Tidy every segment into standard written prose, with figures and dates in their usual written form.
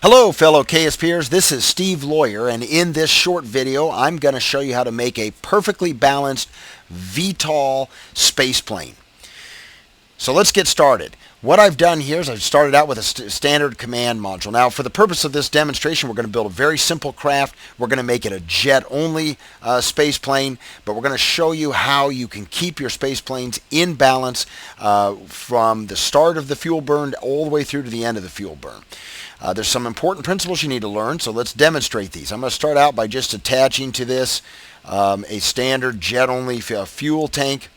Hello fellow KSPers, this is Steve Lawyer, and in this short video I'm going to show you how to make a perfectly balanced VTOL spaceplane. So let's get started. What I've done here is I've started out with a standard command module. Now for the purpose of this demonstration we're going to build a very simple craft. We're going to make it a jet only spaceplane, but we're going to show you how you can keep your spaceplanes in balance from the start of the fuel burn all the way through to the end of the fuel burn. There's some important principles you need to learn, so let's demonstrate these. I'm going to start out by just attaching to this a standard jet-only fuel tank.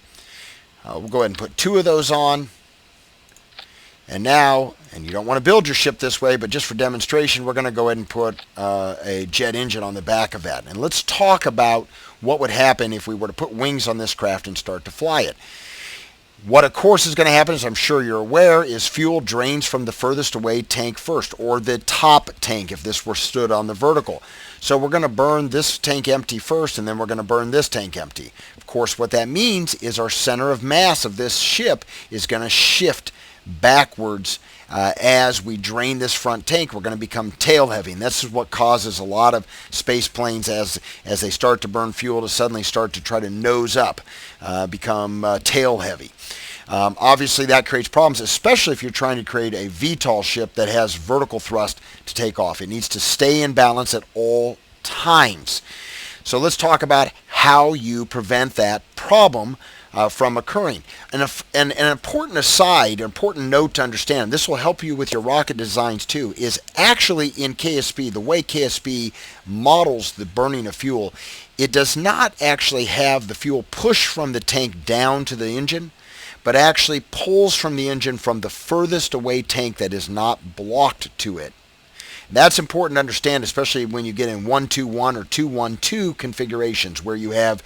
We'll go ahead and put two of those on. And now, and you don't want to build your ship this way, but just for demonstration, we're going to go ahead and put a jet engine on the back of that. And let's talk about what would happen if we were to put wings on this craft and start to fly it. What of course is going to happen, as I'm sure you're aware, is fuel drains from the furthest away tank first, or the top tank if this were stood on the vertical. So we're going to burn this tank empty first, and then we're going to burn this tank empty. Of course, what that means is our center of mass of this ship is going to shift backwards as we drain this front tank. We're going to become tail heavy, and this is what causes a lot of space planes as they start to burn fuel to suddenly start to try to nose up, become tail heavy. Obviously that creates problems, especially if you're trying to create a VTOL ship that has vertical thrust to take off. It needs to stay in balance at all times. So let's talk about how you prevent that problem from occurring. And an important aside, an important note to understand, this will help you with your rocket designs too, is actually in KSP, the way KSP models the burning of fuel, it does not actually have the fuel push from the tank down to the engine, but actually pulls from the engine from the furthest away tank that is not blocked to it. That's important to understand, especially when you get in 1-2-1 or 2-1-2 configurations where you have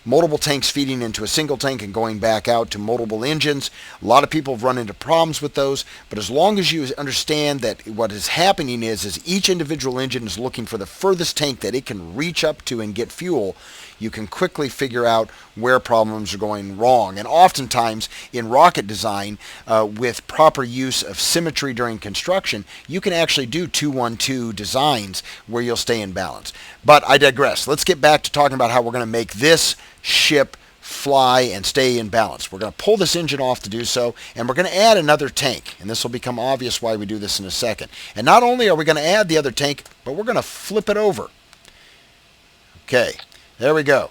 multiple tanks feeding into a single tank and going back out to multiple engines. A lot of people have run into problems with those, but as long as you understand that what is happening is each individual engine is looking for the furthest tank that it can reach up to and get fuel, you can quickly figure out where problems are going wrong. And oftentimes in rocket design, with proper use of symmetry during construction, you can actually do 2-1-2 designs where you'll stay in balance. But I digress. Let's get back to talking about how we're going to make this ship fly and stay in balance. We're going to pull this engine off to do so, and we're going to add another tank. And this will become obvious why we do this in a second. And not only are we going to add the other tank, but we're going to flip it over. Okay. There we go.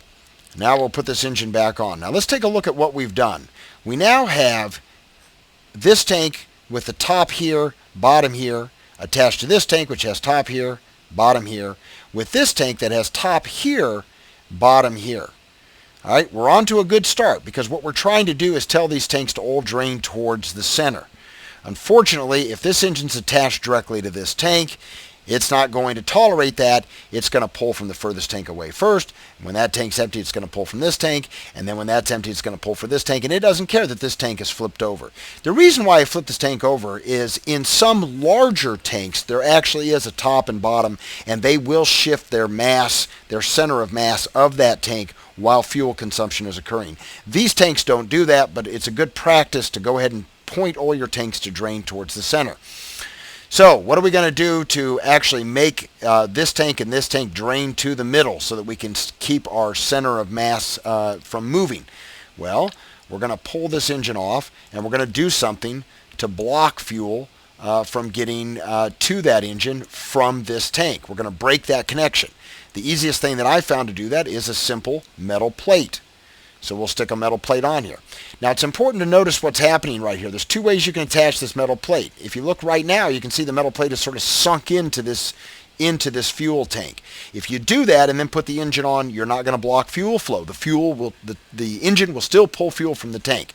Now we'll put this engine back on. Now let's take a look at what we've done. We now have this tank with the top here, bottom here, attached to this tank which has top here, bottom here, with this tank that has top here, bottom here. All right, we're on to a good start because what we're trying to do is tell these tanks to all drain towards the center. Unfortunately, if this engine's attached directly to this tank, it's not going to tolerate that. It's going to pull from the furthest tank away first. And when that tank's empty, it's going to pull from this tank. And then when that's empty, it's going to pull for this tank. And it doesn't care that this tank is flipped over. The reason why I flipped this tank over is in some larger tanks, there actually is a top and bottom, and they will shift their mass, their center of mass of that tank while fuel consumption is occurring. These tanks don't do that, but it's a good practice to go ahead and point all your tanks to drain towards the center. So what are we going to do to actually make this tank and this tank drain to the middle so that we can keep our center of mass from moving? Well, we're going to pull this engine off, and we're going to do something to block fuel from getting to that engine from this tank. We're going to break that connection. The easiest thing that I found to do that is a simple metal plate. So we'll stick a metal plate on here. Now it's important to notice what's happening right here. There's two ways you can attach this metal plate. If you look right now, you can see the metal plate is sort of sunk into this fuel tank. If you do that and then put the engine on, you're not going to block fuel flow. The engine will still pull fuel from the tank.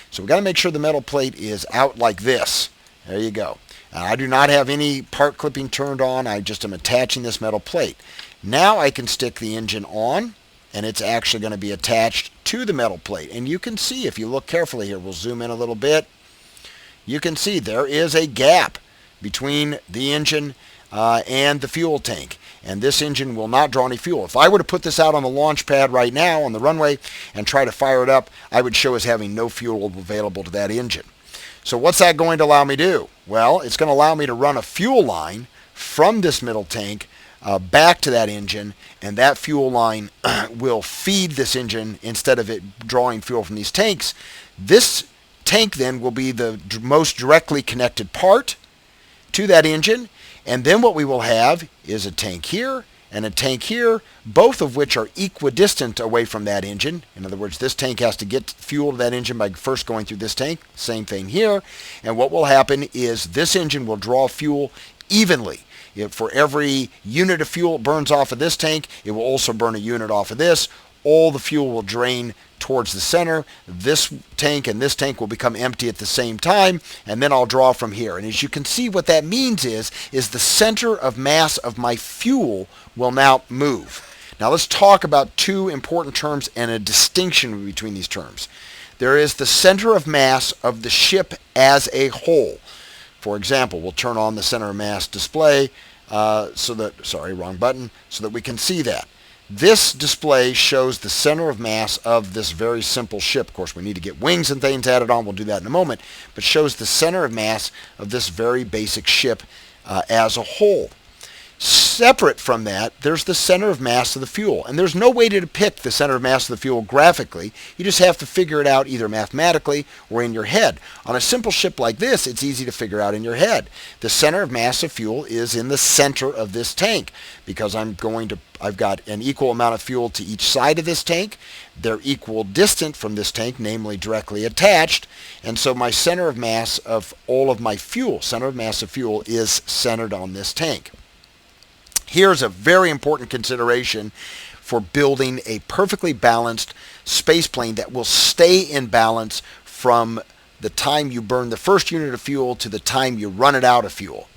So we've got to make sure the metal plate is out like this. There you go. I do not have any part clipping turned on. I just am attaching this metal plate. Now I can stick the engine on, and it's actually going to be attached to the metal plate. And you can see, if you look carefully here, we'll zoom in a little bit, you can see there is a gap between the engine and the fuel tank. And this engine will not draw any fuel. If I were to put this out on the launch pad right now on the runway and try to fire it up, I would show as having no fuel available to that engine. So what's that going to allow me to do? Well, it's going to allow me to run a fuel line from this middle tank back to that engine, and that fuel line will feed this engine instead of it drawing fuel from these tanks. This tank then will be the most directly connected part to that engine, and then what we will have is a tank here and a tank here, both of which are equidistant away from that engine. In other words, this tank has to get fuel to that engine by first going through this tank. Same thing here. And what will happen is this engine will draw fuel evenly. For every unit of fuel it burns off of this tank, it will also burn a unit off of this. All the fuel will drain towards the center. This tank and this tank will become empty at the same time, and then I'll draw from here. And as you can see, what that means is the center of mass of my fuel will now move. Now let's talk about two important terms and a distinction between these terms. There is the center of mass of the ship as a whole. For example, we'll turn on the center of mass display so that we can see that. This display shows the center of mass of this very simple ship. Of course, we need to get wings and things added on. We'll do that in a moment. But shows the center of mass of this very basic ship as a whole. Separate from that, there's the center of mass of the fuel. And there's no way to depict the center of mass of the fuel graphically. You just have to figure it out either mathematically or in your head. On a simple ship like this, it's easy to figure out in your head. The center of mass of fuel is in the center of this tank because I've got an equal amount of fuel to each side of this tank. They're equal distant from this tank, namely directly attached. And so my center of mass of all of my fuel, center of mass of fuel, is centered on this tank. Here's a very important consideration for building a perfectly balanced space plane that will stay in balance from the time you burn the first unit of fuel to the time you run it out of fuel.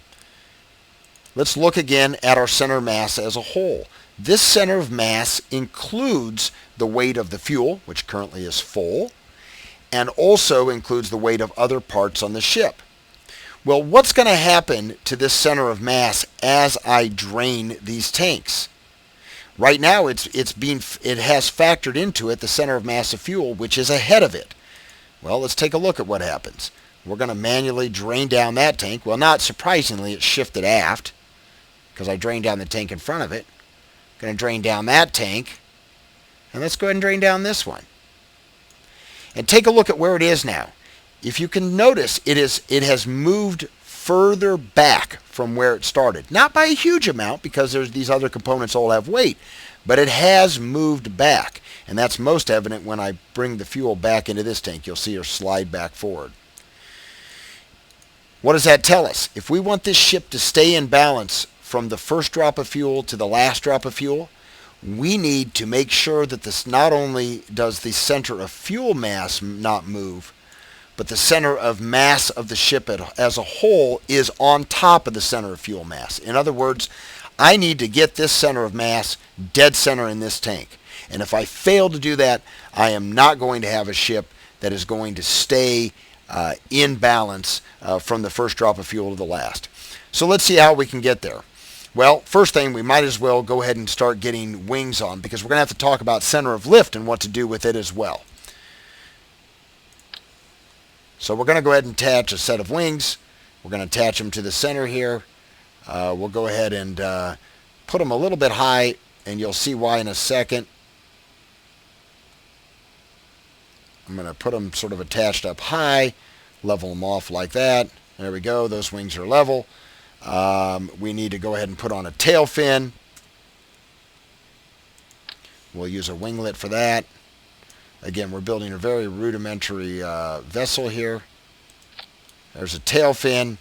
Let's look again at our center of mass as a whole. This center of mass includes the weight of the fuel, which currently is full, and also includes the weight of other parts on the ship. Well, what's going to happen to this center of mass as I drain these tanks? Right now, it has factored into it the center of mass of fuel, which is ahead of it. Well, let's take a look at what happens. We're going to manually drain down that tank. Well, not surprisingly, it's shifted aft because I drained down the tank in front of it. Going to drain down that tank, and let's go ahead and drain down this one. And take a look at where it is now. If you can notice, it has moved further back from where it started. Not by a huge amount because these other components all have weight, but it has moved back. And that's most evident when I bring the fuel back into this tank. You'll see her slide back forward. What does that tell us? If we want this ship to stay in balance from the first drop of fuel to the last drop of fuel, we need to make sure that this not only does the center of fuel mass not move, but the center of mass of the ship as a whole is on top of the center of fuel mass. In other words, I need to get this center of mass dead center in this tank. And if I fail to do that, I am not going to have a ship that is going to stay in balance from the first drop of fuel to the last. So let's see how we can get there. Well, first thing, we might as well go ahead and start getting wings on because we're going to have to talk about center of lift and what to do with it as well. So we're going to go ahead and attach a set of wings. We're going to attach them to the center here. We'll go ahead and put them a little bit high, and you'll see why in a second. I'm going to put them sort of attached up high, level them off like that. There we go. Those wings are level. We need to go ahead and put on a tail fin. We'll use a winglet for that. Again, we're building a very rudimentary vessel here. There's a tail fin.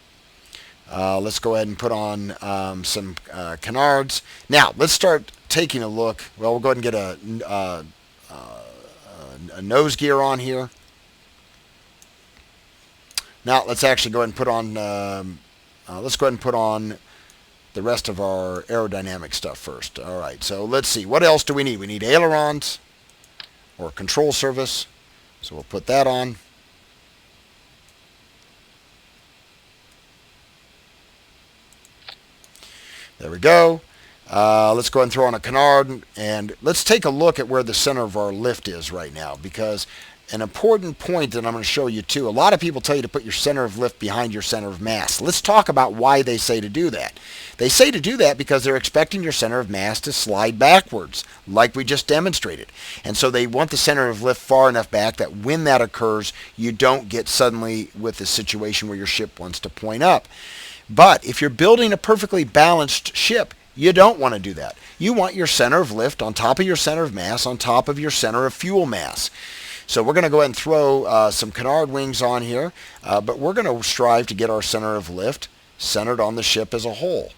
Let's go ahead and put on some canards. Now, let's start taking a look. Well, we'll go ahead and get a nose gear on here. Now, let's actually go ahead and put on. Let's go ahead and put on the rest of our aerodynamic stuff first. All right. So let's see. What else do we need? We need ailerons or control surface. So we'll put that on. There we go. Let's go ahead and throw on a canard, and let's take a look at where the center of our lift is right now, because an important point that I'm going to show you too. A lot of people tell you to put your center of lift behind your center of mass. Let's talk about why they say to do that. They say to do that because they're expecting your center of mass to slide backwards, like we just demonstrated. And so they want the center of lift far enough back that when that occurs, you don't get suddenly with a situation where your ship wants to point up. But if you're building a perfectly balanced ship, you don't want to do that. You want your center of lift on top of your center of mass, on top of your center of fuel mass. So we're going to go ahead and throw some canard wings on here, but we're going to strive to get our center of lift centered on the ship as a whole.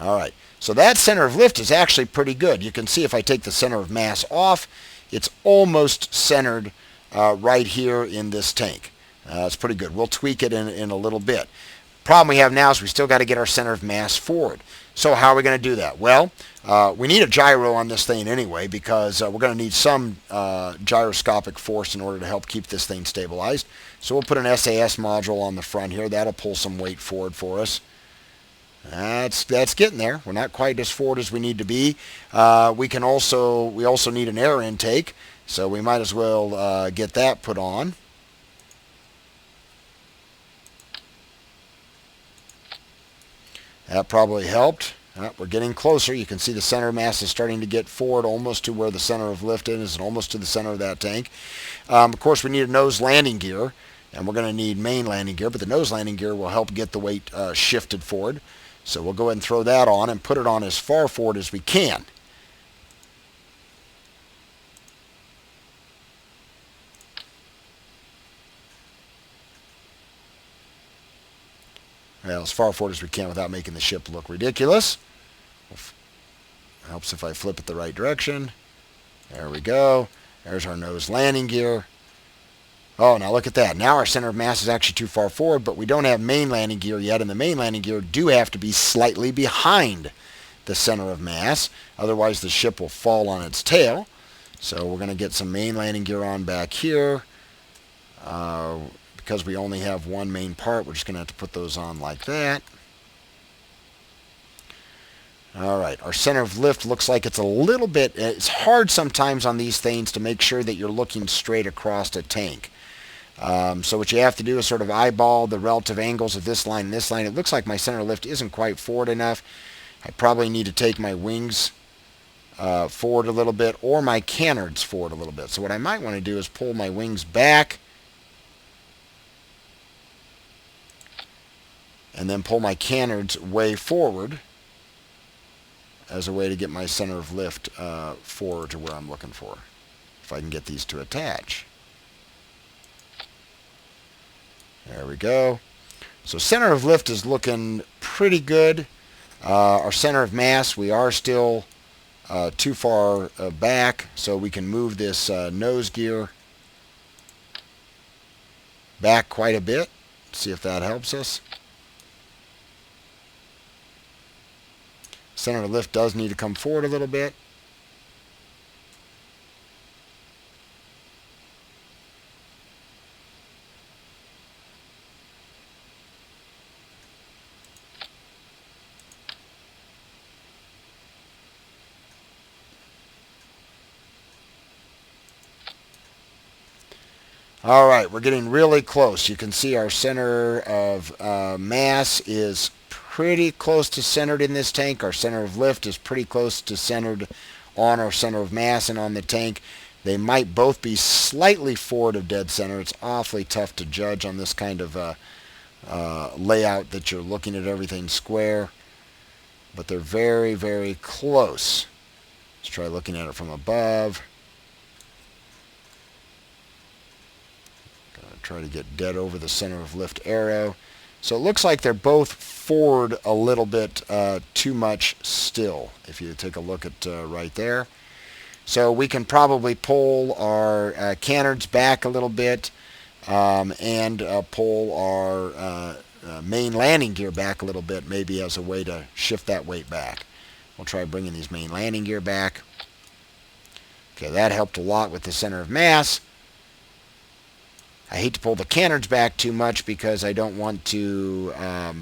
All right, so that center of lift is actually pretty good. You can see if I take the center of mass off, it's almost centered right here in this tank. It's pretty good. We'll tweak it in a little bit. Problem we have now is we still got to get our center of mass forward. So how are we going to do that? Well, we need a gyro on this thing anyway because we're going to need some gyroscopic force in order to help keep this thing stabilized. So we'll put an SAS module on the front here. That'll pull some weight forward for us. That's getting there. We're not quite as forward as we need to be. We also need an air intake, so we might as well get that put on. That probably helped. We're getting closer. You can see the center of mass is starting to get forward almost to where the center of lift is and almost to the center of that tank. Of course, we need a nose landing gear, and we're going to need main landing gear, but the nose landing gear will help get the weight shifted forward. So we'll go ahead and throw that on and put it on as far forward as we can. Well, as far forward as we can without making the ship look ridiculous. Helps if I flip it the right direction. There we go. There's our nose landing gear. Oh, now look at that. Now our center of mass is actually too far forward, but we don't have main landing gear yet, and the main landing gear do have to be slightly behind the center of mass. Otherwise, the ship will fall on its tail. So we're going to get some main landing gear on back here. Because we only have one main part, we're just going to have to put those on like that. All right, our center of lift looks like it's a little bit, it's hard sometimes on these things to make sure that you're looking straight across a tank. So what you have to do is sort of eyeball the relative angles of this line and this line. It looks like my center of lift isn't quite forward enough. I probably need to take my wings forward a little bit or my canards forward a little bit. So what I might want to do is pull my wings back and then pull my canards way forward as a way to get my center of lift forward to where I'm looking for, if I can get these to attach. There we go. So center of lift is looking pretty good. Our center of mass, we are still too far back, so we can move this nose gear back quite a bit. See if that helps us. Center of lift does need to come forward a little bit. All right, we're getting really close. You can see our center of mass is pretty close to centered in this tank. Our center of lift is pretty close to centered on our center of mass and on the tank. They might both be slightly forward of dead center. It's awfully tough to judge on this kind of layout that you're looking at everything square, but they're very, very close. Let's try looking at it from above. Try to get dead over the center of lift arrow. So it looks like they're both forward a little bit too much still, if you take a look at right there. So we can probably pull our canards back a little bit and pull our main landing gear back a little bit, maybe as a way to shift that weight back. We'll try bringing these main landing gear back. Okay, that helped a lot with the center of mass. I hate to pull the canards back too much because I don't want to I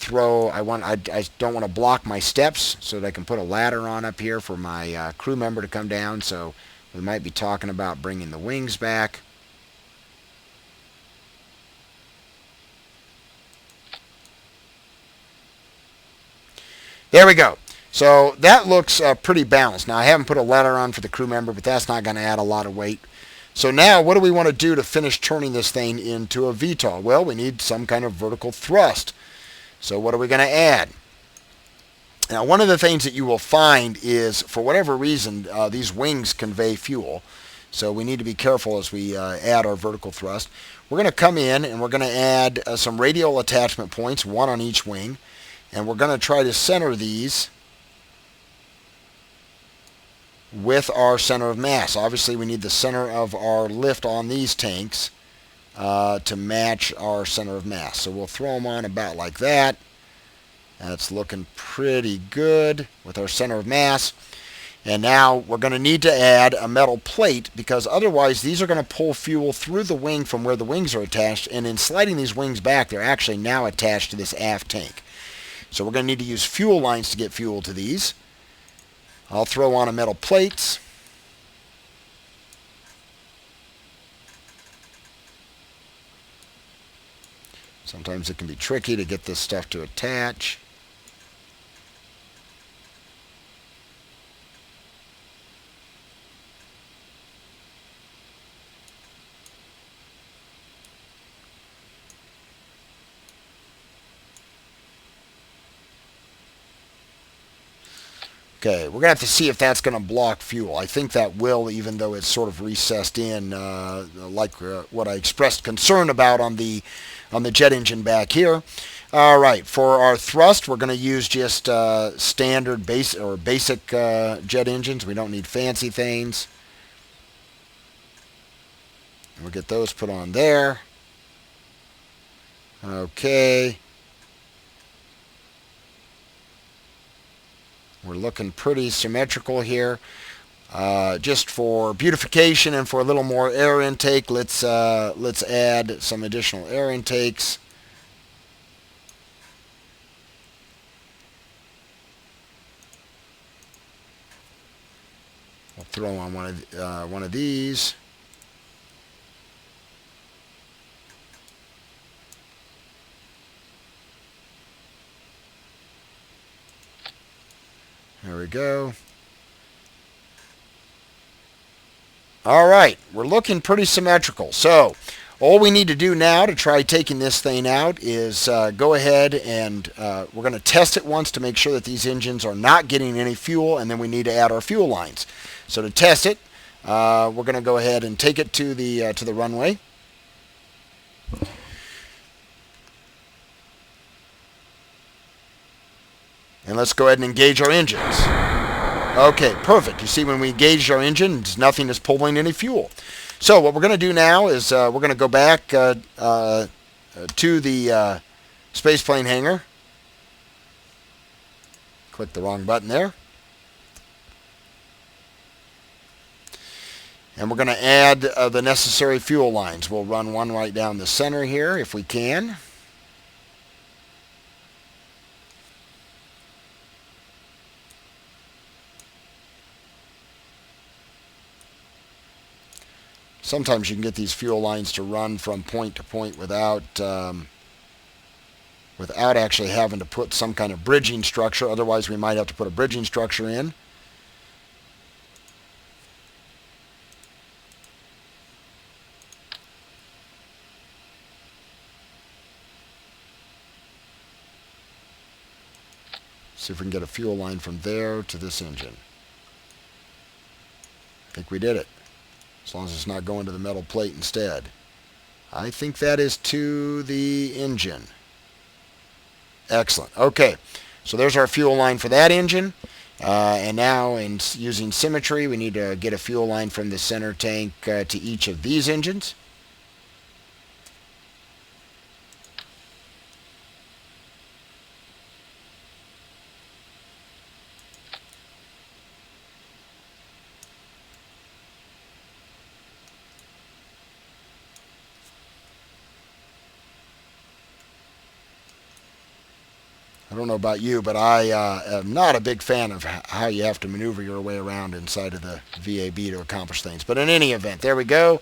don't want to block my steps so that I can put a ladder on up here for my crew member to come down. So We might be talking about bringing the wings back. There we go. So that looks pretty balanced. Now I haven't put a ladder on for the crew member, but that's not going to add a lot of weight. So now what do we want to do to finish turning this thing into a VTOL? Well, we need some kind of vertical thrust. So what are we going to add? Now, one of the things that you will find is, for whatever reason, these wings convey fuel. So we need to be careful as we add our vertical thrust. We're going to come in and we're going to add some radial attachment points, one on each wing. And we're going to try to center these with our center of mass. Obviously, we need the center of our lift on these tanks to match our center of mass. So we'll throw them on about like that. That's looking pretty good with our center of mass. And now we're going to need to add a metal plate, because otherwise these are going to pull fuel through the wing from where the wings are attached. And in sliding these wings back, they're actually now attached to this aft tank. So we're going to need to use fuel lines to get fuel to these. I'll throw on a metal plates. Sometimes it can be tricky to get this stuff to attach. Okay, we're going to have to see if that's going to block fuel. I think that will, even though it's sort of recessed in, like what I expressed concern about on the jet engine back here. All right, for our thrust, we're going to use just standard basic jet engines. We don't need fancy things. We'll get those put on there. Okay. We're looking pretty symmetrical here. Just for beautification and for a little more air intake, let's add some additional air intakes. We'll throw on one of these. There we go. All right, we're looking pretty symmetrical. So all we need to do now to try taking this thing out is go ahead and we're going to test it once to make sure that these engines are not getting any fuel, and then we need to add our fuel lines. So to test it, we're going to go ahead and take it to the runway. And let's go ahead and engage our engines. Okay, perfect. You see, when we engage our engines, nothing is pulling any fuel. So what we're going to do now is we're going to go back to the spaceplane hangar. Click the wrong button there. And we're going to add the necessary fuel lines. We'll run one right down the center here if we can. Sometimes you can get these fuel lines to run from point to point without actually having to put some kind of bridging structure. Otherwise, we might have to put a bridging structure in. See if we can get a fuel line from there to this engine. I think we did it. As long as it's not going to the metal plate instead. I think that is to the engine. Excellent. Okay, so there's our fuel line for that engine. And now, in using symmetry, we need to get a fuel line from the center tank to each of these engines. I don't know about you, but I am not a big fan of how you have to maneuver your way around inside of the VAB to accomplish things. But in any event, there we go.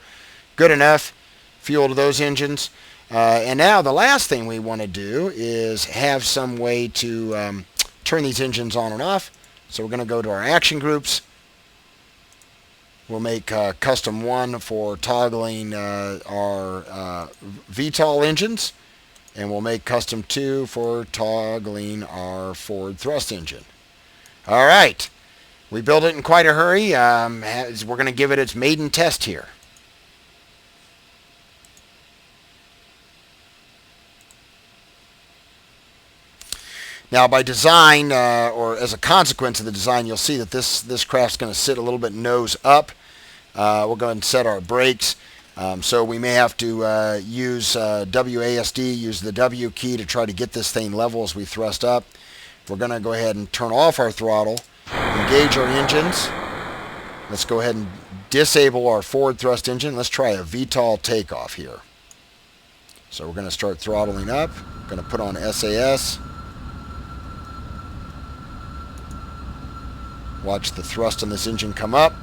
Good enough. Fuel to those engines. And now the last thing we want to do is have some way to turn these engines on and off. So we're going to go to our action groups. We'll make custom 1 for toggling our VTOL engines. And we'll make custom 2 for toggling our forward thrust engine. All right. We built it in quite a hurry. We're going to give it its maiden test here. Now, by design, or as a consequence of the design, you'll see that this craft's going to sit a little bit nose up. We'll go ahead and set our brakes. So we may have to use WASD, use the W key to try to get this thing level as we thrust up. We're going to go ahead and turn off our throttle, engage our engines. Let's go ahead and disable our forward thrust engine. Let's try a VTOL takeoff here. So we're going to start throttling up. We're going to put on SAS. Watch the thrust on this engine come up.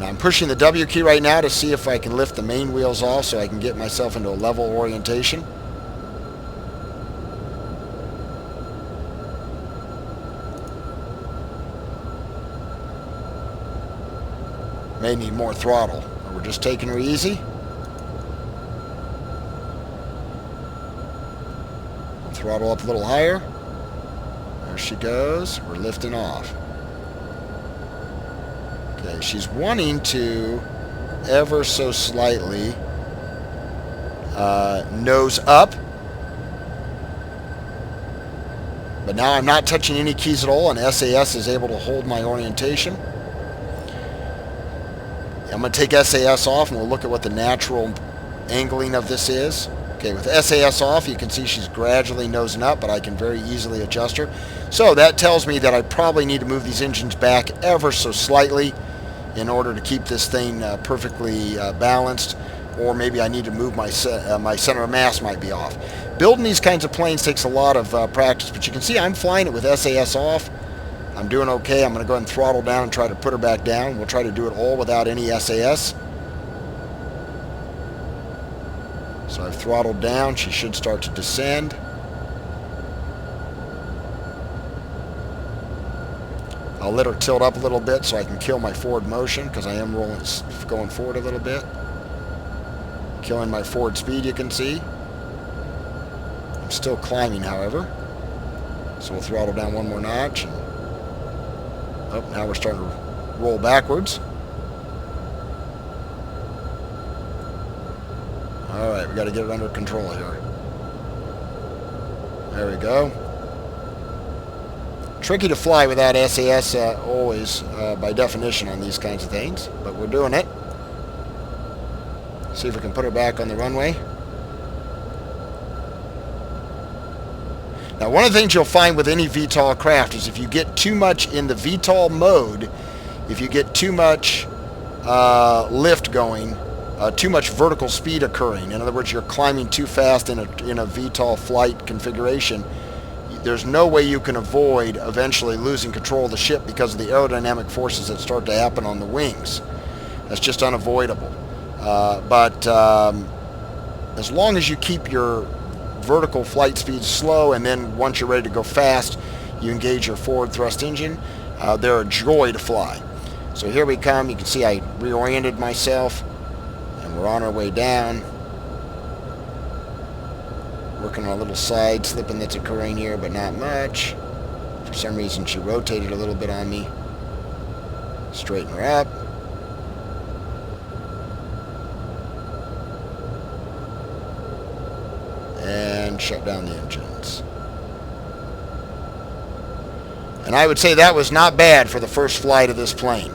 Now I'm pushing the W key right now to see if I can lift the main wheels off so I can get myself into a level orientation. May need more throttle. We're just taking her easy. Throttle up a little higher. There she goes. We're lifting off. Okay, she's wanting to ever so slightly nose up. But now I'm not touching any keys at all, and SAS is able to hold my orientation. I'm going to take SAS off, and we'll look at what the natural angling of this is. Okay, with SAS off, you can see she's gradually nosing up, but I can very easily adjust her. So that tells me that I probably need to move these engines back ever so slightly in order to keep this thing perfectly balanced, or maybe I need to move my center of mass might be off. Building these kinds of planes takes a lot of practice, but you can see I'm flying it with SAS off. I'm doing okay. I'm going to go ahead and throttle down and try to put her back down. We'll try to do it all without any SAS. So I've throttled down. She should start to descend. I'll let her tilt up a little bit so I can kill my forward motion, because I am going forward a little bit. Killing my forward speed, you can see. I'm still climbing, however. So we'll throttle down one more notch. Oh, now we're starting to roll backwards. All right, we got to get it under control here. There we go. Tricky to fly without SAS always, by definition, on these kinds of things, but we're doing it. See if we can put her back on the runway. Now, one of the things you'll find with any VTOL craft is if you get too much in the VTOL mode, if you get too much lift going, too much vertical speed occurring, in other words, you're climbing too fast in a VTOL flight configuration, there's no way you can avoid eventually losing control of the ship because of the aerodynamic forces that start to happen on the wings. That's just unavoidable. But as long as you keep your vertical flight speed slow, and then once you're ready to go fast, you engage your forward thrust engine, they're a joy to fly. So here we come. You can see I reoriented myself, and we're on our way down. Working on a little side slipping that's occurring here, but not much. For some reason, she rotated a little bit on me. Straighten her up. And shut down the engines. And I would say that was not bad for the first flight of this plane.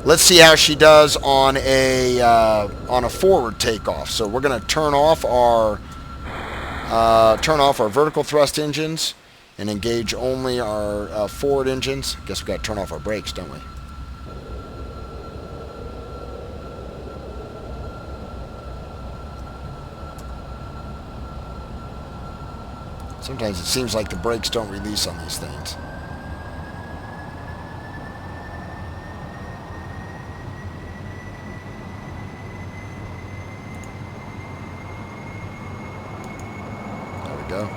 Let's see how she does on a forward takeoff. So we're going to turn off our vertical thrust engines and engage only our forward engines. Guess we got to turn off our brakes, don't we? Sometimes it seems like the brakes don't release on these things. There we go.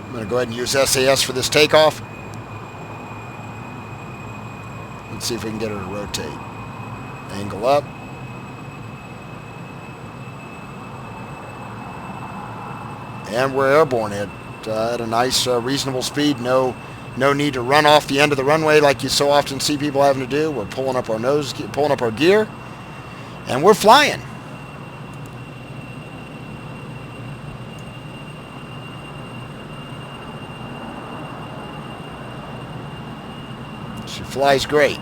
I'm going to go ahead and use SAS for this takeoff. Let's see if we can get her to rotate. Angle up. And we're airborne at a nice, reasonable speed. No need to run off the end of the runway like you so often see people having to do. We're pulling up our nose, pulling up our gear, and we're flying. She flies great.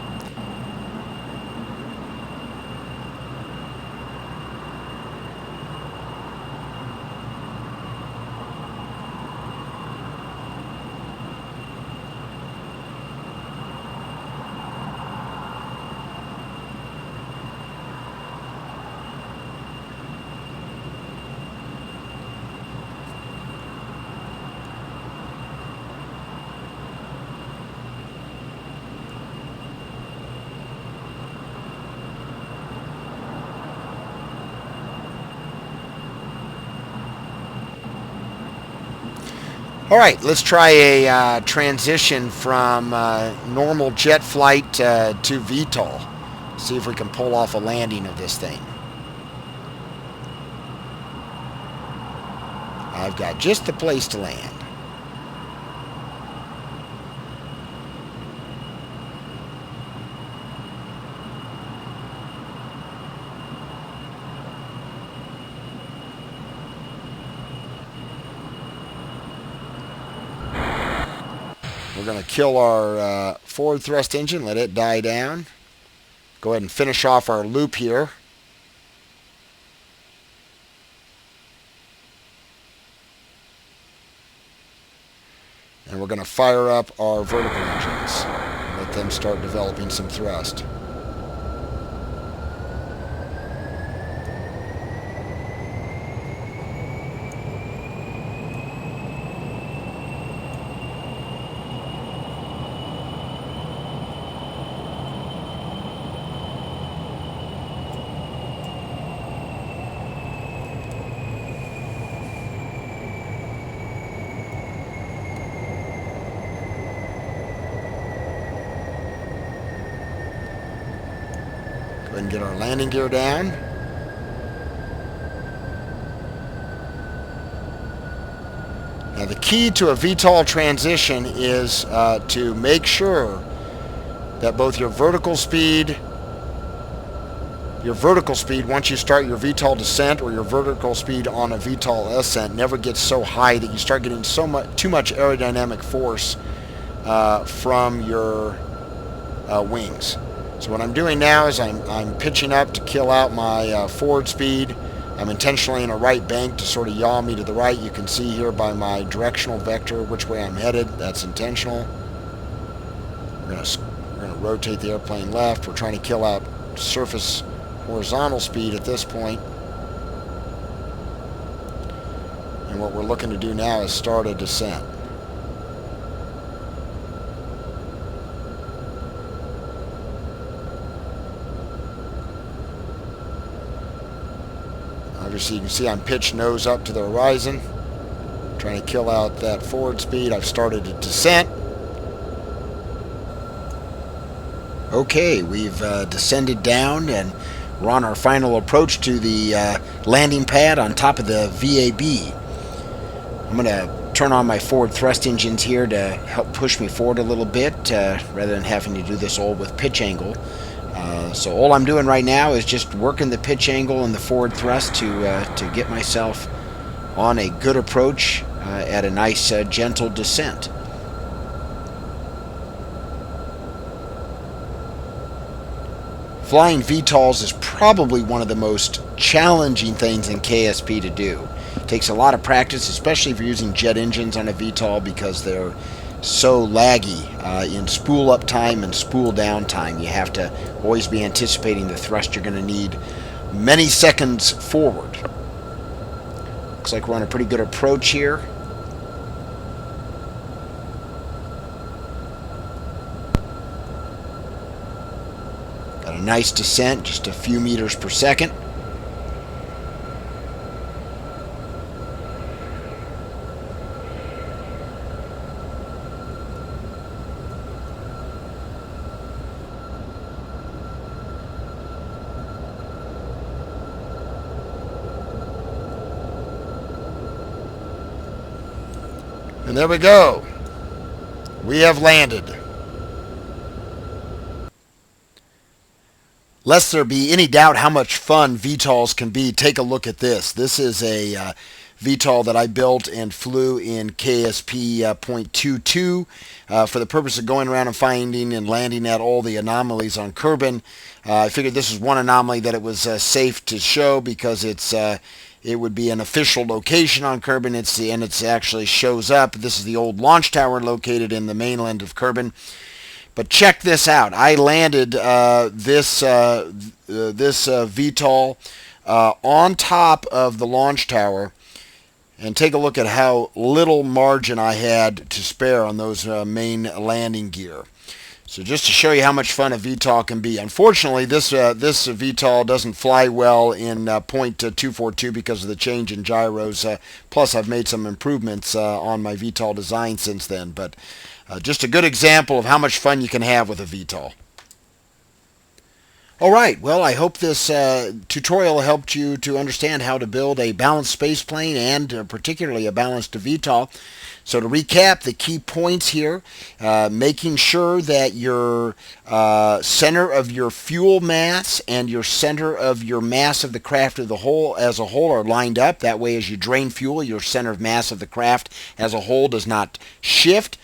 All right, let's try a transition from normal jet flight to VTOL. See if we can pull off a landing of this thing. I've got just the place to land. We're going to kill our forward thrust engine, let it die down. Go ahead and finish off our loop here. And we're going to fire up our vertical engines. Let them start developing some thrust. And get our landing gear down. Now the key to a VTOL transition is to make sure that both your vertical speed once you start your VTOL descent or your vertical speed on a VTOL ascent never gets so high that you start getting too much aerodynamic force from your wings. So what I'm doing now is I'm pitching up to kill out my forward speed. I'm intentionally in a right bank to sort of yaw me to the right. You can see here by my directional vector which way I'm headed. That's intentional. We're going to rotate the airplane left. We're trying to kill out surface horizontal speed at this point. And what we're looking to do now is start a descent. Obviously, you can see I'm pitched nose up to the horizon, trying to kill out that forward speed. I've started a descent. Okay, we've descended down and we're on our final approach to the landing pad on top of the VAB. I'm going to turn on my forward thrust engines here to help push me forward a little bit rather than having to do this all with pitch angle. So all I'm doing right now is just working the pitch angle and the forward thrust to get myself on a good approach at a nice gentle descent. Flying VTOLs is probably one of the most challenging things in KSP to do. It takes a lot of practice, especially if you're using jet engines on a VTOL, because they're so laggy in spool up time and spool down time. You have to always be anticipating the thrust you're going to need many seconds forward. Looks like we're on a pretty good approach here. Got a nice descent, just a few meters per second. And there we go. We have landed. Lest there be any doubt how much fun VTOLs can be, take a look at this. This is a VTOL that I built and flew in KSP .22 for the purpose of going around and finding and landing at all the anomalies on Kerbin. I figured this was one anomaly that it was safe to show because it would be an official location on Kerbin, and it actually shows up. This is the old launch tower located in the mainland of Kerbin. But check this out. I landed this VTOL on top of the launch tower, and take a look at how little margin I had to spare on those main landing gear. So just to show you how much fun a VTOL can be. Unfortunately, this VTOL doesn't fly well in .242 because of the change in gyros. Plus, I've made some improvements on my VTOL design since then. But just a good example of how much fun you can have with a VTOL. Alright, well, I hope this tutorial helped you to understand how to build a balanced spaceplane and particularly a balanced VTOL. So to recap, the key points here, making sure that your center of your fuel mass and your center of your mass of the craft as a whole are lined up. That way, as you drain fuel, your center of mass of the craft as a whole does not shift.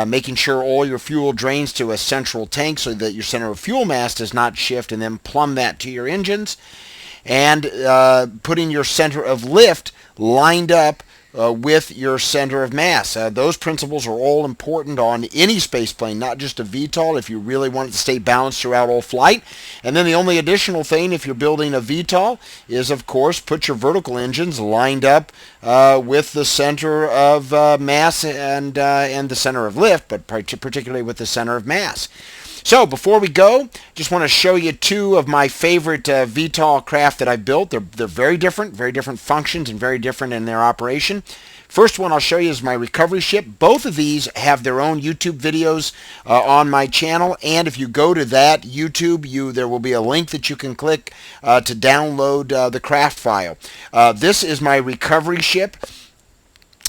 Making sure all your fuel drains to a central tank so that your center of fuel mass does not shift, and then plumb that to your engines. And putting your center of lift lined up with your center of mass. Those principles are all important on any spaceplane, not just a VTOL, if you really want it to stay balanced throughout all flight. And then the only additional thing, if you're building a VTOL, is of course put your vertical engines lined up with the center of mass and the center of lift, but particularly with the center of mass. So before we go, just want to show you two of my favorite VTOL craft that I built. They're very different functions and very different in their operation. First one I'll show you is my recovery ship. Both of these have their own YouTube videos on my channel, and if you go to that YouTube, there will be a link that you can click to download the craft file. This is my recovery ship.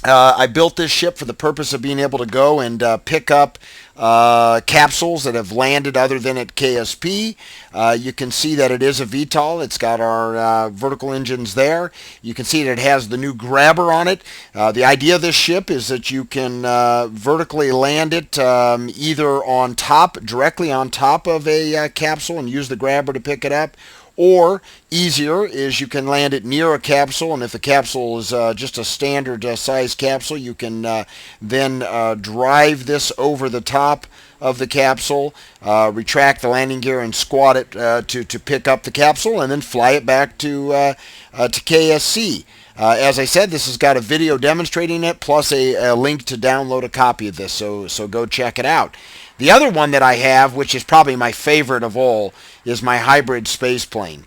I built this ship for the purpose of being able to go and pick up capsules that have landed other than at KSP. You can see that it is a VTOL. It's got our vertical engines there. You can see that it has the new grabber on it. The idea of this ship is that you can vertically land it either on top, directly on top of a capsule and use the grabber to pick it up, or easier is you can land it near a capsule, and if the capsule is just a standard size capsule, you can then drive this over the top of the capsule, retract the landing gear and squat it to pick up the capsule, and then fly it back to KSC. As I said, this has got a video demonstrating it, plus a link to download a copy of this, so go check it out. The other one that I have, which is probably my favorite of all, is my hybrid space plane.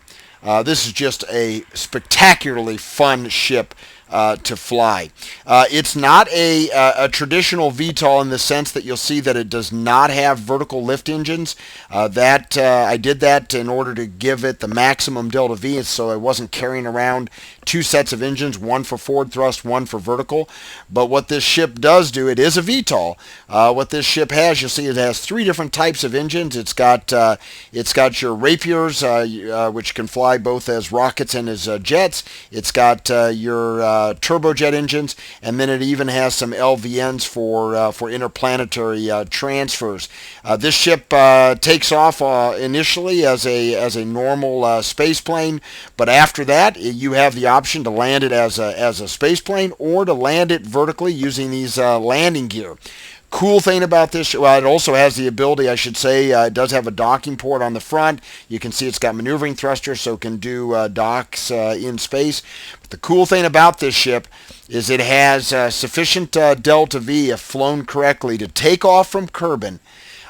This is just a spectacularly fun ship to fly. It's not a traditional VTOL in the sense that you'll see that it does not have vertical lift engines. I did that in order to give it the maximum delta V, so I wasn't carrying around two sets of engines, one for forward thrust, one for vertical. But what this ship does do, it is a VTOL. What this ship has, you'll see it has three different types of engines. It's got your Rapiers, which can fly both as rockets and as jets. It's got your turbojet engines, and then it even has some LVNs for interplanetary transfers. This ship takes off initially as a normal space plane, but after that you have the option to land it as a space plane or to land it vertically using these landing gear. cool thing about this, well, it also has the ability, I should say, it does have a docking port on the front. You can see it's got maneuvering thrusters, so it can do docks in space. But the cool thing about this ship is it has sufficient delta V, if flown correctly, to take off from Kerbin,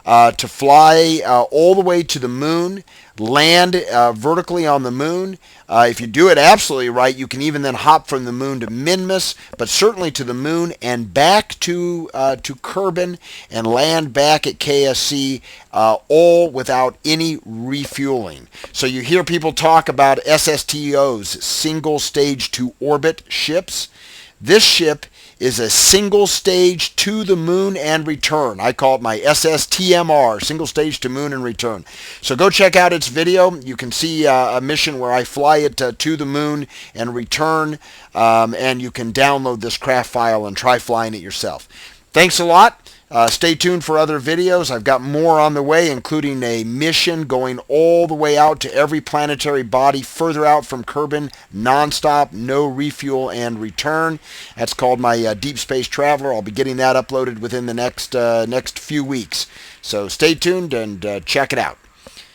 to fly all the way to the moon, land vertically on the moon. If you do it absolutely right, you can even then hop from the moon to Minmus, but certainly to the moon and back to Kerbin and land back at KSC, all without any refueling. So you hear people talk about SSTOs, single stage to orbit ships. This ship is a single stage to the moon and return. I call it my SSTMR, single stage to moon and return. So go check out its video. You can see a mission where I fly it to the moon and return, and you can download this craft file and try flying it yourself. Thanks a lot. Stay tuned for other videos. I've got more on the way, including a mission going all the way out to every planetary body further out from Kerbin, nonstop, no refuel and return. That's called my Deep Space Traveler. I'll be getting that uploaded within the next few weeks. So stay tuned and check it out.